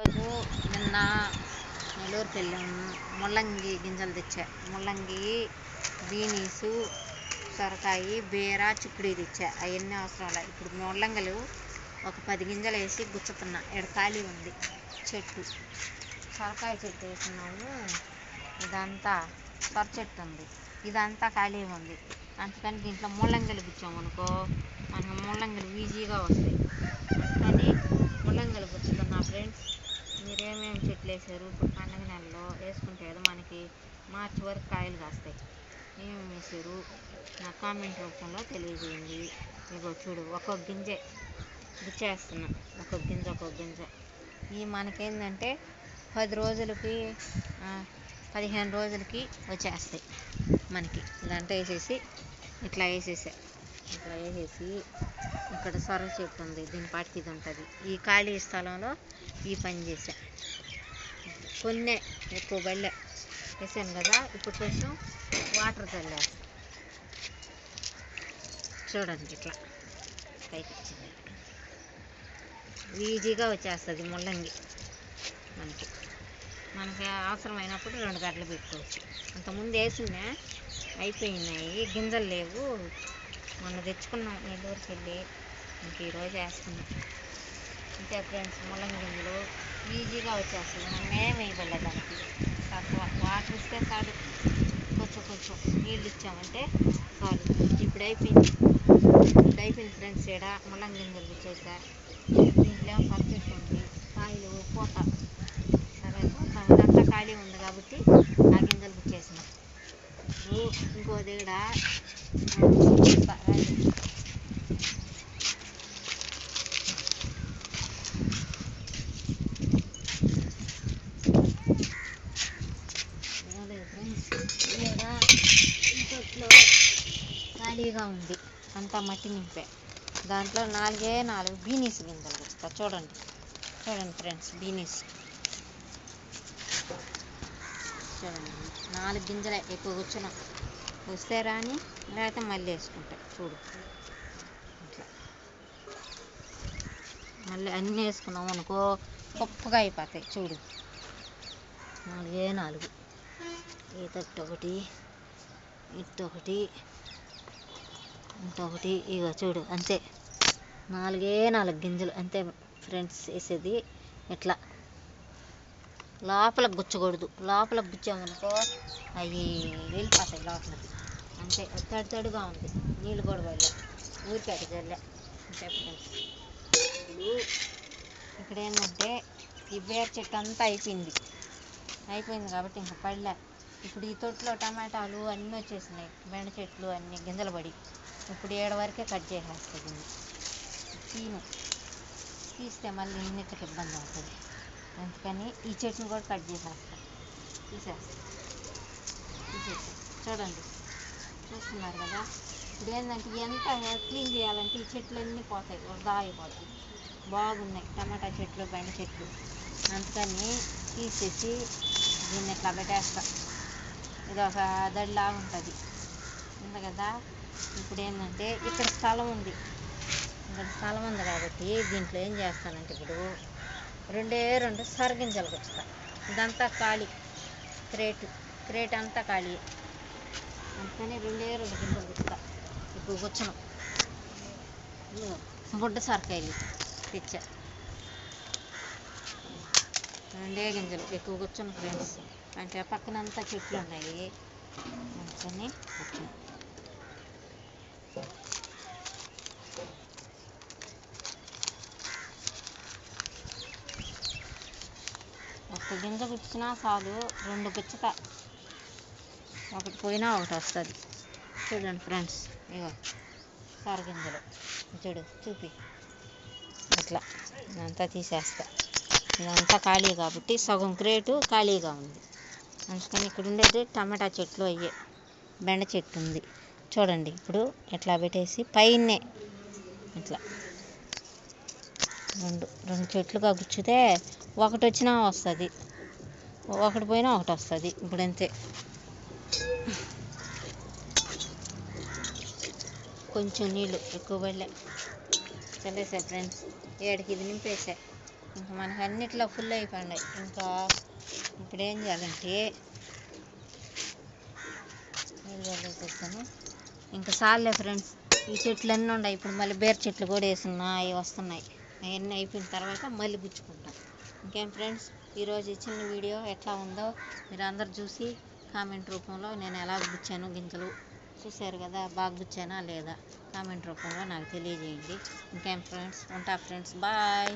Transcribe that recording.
రోజు నిన్న నెల్లూరుకి వెళ్ళాము. ముల్లంగి గింజలు తెచ్చా. ముల్లంగి, బీనీసు, సొరకాయ, బీర, చిక్కుడు తెచ్చా. అవన్నీ అవసరం లేదు. ఇప్పుడు ముల్లంగలు ఒక 10 గింజలు వేసి గుచ్చుతున్నా. ఇక్కడ ఖాళీ ఉంది చెట్టు. సొరకాయ చెట్టు వేసుకున్నాము. ఇదంతా సొర చెట్టు ఉంది. ఇదంతా ఖాళీగా ఉంది. అందుకని దీంట్లో ముల్లంగలు గుచ్చాము అనుకో, మనకు ముల్లంగలు ఈజీగా వస్తాయి. అందుకని ముల్లంగలు గుచ్చుతున్నా. ఫ్రెండ్స్, మీరేమేమి చెట్లు వేసారు? ఇప్పుడు పండగ నెలలో వేసుకుంటే కదా మనకి మార్చి వరకు కాయలు కాస్తాయి. ఏమేమి వేసారు నా కామెంట్ రూపంలో తెలియజేయండి. ఇగో చూడు, ఒక్కొక్క గింజే గుచ్చేస్తున్నా. ఒక్కొక్క గింజ. ఇవి మనకేంటంటే 10 రోజులకి 15 రోజులకి వచ్చేస్తాయి మనకి. ఇదంతా వేసేసి ఇట్లా వేసేసి ఇక్కడ సొర చెట్టు ఉంది. దీని పాటికి ఇది ఉంటుంది. ఈ ఖాళీ స్థలంలో ఈ పని చేశా. కొన్నే ఎక్కువ బళ్ళే వేసాను కదా. ఇప్పుడు కొంచెం వాటర్ చల్లేస్తా. చూడండి, ఇట్లా పైకి వచ్చింది. ఈజీగా వచ్చేస్తుంది ముల్లంగి. మనకి అవసరమైనప్పుడు 2 గంటలు పెట్టుకోవచ్చు. అంతకుముందు వేసినా అయిపోయినాయి, గింజలు లేవు. మొన్న తెచ్చుకున్నాం నెల్లూరుకి వెళ్ళి. ఇంక ఈరోజు వేసుకున్నాం. అంతే ఫ్రెండ్స్, ముల్లంగి గింజలు ఈజీగా వచ్చేస్తుంది. మనం ఏం వేయబడలే దానికి. తక్కువ వాటర్ ఇస్తే చాలు. కొంచెం నీళ్ళు ఇచ్చామంటే చాలు. ఇప్పుడు అయిపోయింది ఫ్రెండ్స్. ఇక్కడ ముల్లంగి గింజలు వచ్చేసా. దీంట్లో సొర చెట్టు ఉంది. కాయలు పూత సరే. ఇదంతా ఖాళీ ఉంది కాబట్టి ఆ గింజలు గుచ్చేసినాం. ఇంకో దగ్గర ఇంట్లో ఖాళీగా ఉంది. అంతా మట్టి నింపే. దాంట్లో 4 బీనీస్ గింజలు గుచ్చుతా. చూడండి ఫ్రెండ్స్, బీనీస్ చూడండి. 4 గింజలే ఎక్కువ గుచ్చినాం. వస్తే రాని, లేకపోతే మళ్ళీ వేసుకుంటాయి. చూడు, ఇట్లా మళ్ళీ అన్నీ వేసుకున్నాం అనుకో గొప్పగా అయిపోతాయి. చూడు, 4 ఈ తట్టు ఒకటి, ఇటొకటి, ఇంకొకటి. ఇక చూడు, అంతే 4 గింజలు అంతే ఫ్రెండ్స్ వేసేది. ఇట్లా లోపల గుచ్చకూడదు. లోపల గుచ్చామనుకో అవి వెళ్ళిపోతాయి లోపలికి. అంతే. తడిగా ఉంది. నీళ్ళు కూడా పడలే, ఊరికి అటు చల్లే. అంతే ఫ్రెండ్స్. ఇప్పుడు ఇక్కడ ఏంటంటే ఈ బీర చెట్టు అంతా అయిపోయింది కాబట్టి ఇంకా పడలే. ఇప్పుడు ఈ తొట్టులో టమాటాలు అన్నీ వచ్చేసినాయి. బెండ చెట్లు అన్నీ గింజలు పడి. ఇప్పుడు 7 వరకే కట్ చేసేస్తుంది. తీస్తే మళ్ళీ ఇన్నిటికి ఇబ్బంది అవుతుంది. అందుకని ఈ చెట్టును కూడా కట్ తీసేస్తా. చూడండి, చూస్తున్నారు కదా. ఇప్పుడు ఏంటంటే ఎంత క్లీన్ చేయాలంటే ఈ చెట్లు అన్నీ పోతాయి, వృధా అయిపోతాయి. బాగున్నాయి టమాటా చెట్లు, బెండ చెట్లు. అందుకని తీసేసి దీన్ని ఇట్లా పెట్టేస్తా. ఇది ఒక దడిలాగా ఉంటుంది కదా. ఇప్పుడు ఏంటంటే ఇక్కడ స్థలం ఉంది కాబట్టి దీంట్లో ఏం చేస్తానంటే ఇప్పుడు 2 సొర గింజలు గుచ్చుతా. ఇదంతా ఖాళీ క్రేట్ అంతా ఖాళీ. అందుకని 2 గింజలు గుచ్చుతా. ఇప్పుడు గుచ్చను. బుడ్డ సొరకాయలు తెచ్చా. 2 గింజలు ఎక్కువ గుచ్చను ఫ్రెండ్స్. అంటే పక్కనంతా చెట్లు ఉన్నాయి. అందుకని గుచ్చను. ఒక్క గింజ గుచ్చినా చాలు, 2 గుచ్చుతా. ఒకటి పోయినా ఒకటి వస్తుంది. చూడండి ఫ్రెండ్స్, ఇగో సొర గింజలు చూపి. ఇట్లా ఇదంతా తీసేస్తా. ఇదంతా ఖాళీ కాబట్టి సగం క్రేటు ఖాళీగా ఉంది. అందుకని ఇక్కడ ఉండేది టమాటా చెట్లు అయ్యే. బెండ చెట్టు ఉంది. చూడండి, ఇప్పుడు ఇట్లా పెట్టేసి పైనే ఇట్లా 2 చెట్లుగా గుచ్చితే ఒకటి వచ్చినా వస్తుంది, ఒకటి పోయినా ఒకటి వస్తుంది. ఇప్పుడు అంతే. కొంచెం నీళ్ళు ఎక్కువ పడలే చల్లేసా ఫ్రెండ్స్. 7కి ఇది నింపేసా. ఇంకా మనకు అన్నిట్లో ఫుల్ అయిపోయినాయి. ఇంకా ఇప్పుడు ఏం చేయాలంటే చెప్తాను. ఇంకా చాలే ఫ్రెండ్స్, ఈ చెట్లు అన్నీ ఉన్నాయి. ఇప్పుడు మళ్ళీ బీర చెట్లు కూడా వేసున్నా, అవి వస్తున్నాయి. అవన్నీ అయిపోయిన తర్వాత మళ్ళీ గుచ్చుకుంటాం. ఇంకేం ఫ్రెండ్స్, ఈరోజు ఈ చిన్న వీడియో ఎట్లా ఉందో మీరు అందరు చూసి కామెంట్ రూపంలో నేను ఎలా గుచ్చాను గింజలు చూశారు కదా, బాగా గుచ్చానా లేదా కామెంట్ రూపంలో నాకు తెలియజేయండి. ఇంకేం ఫ్రెండ్స్, ఉంటా ఫ్రెండ్స్, బాయ్.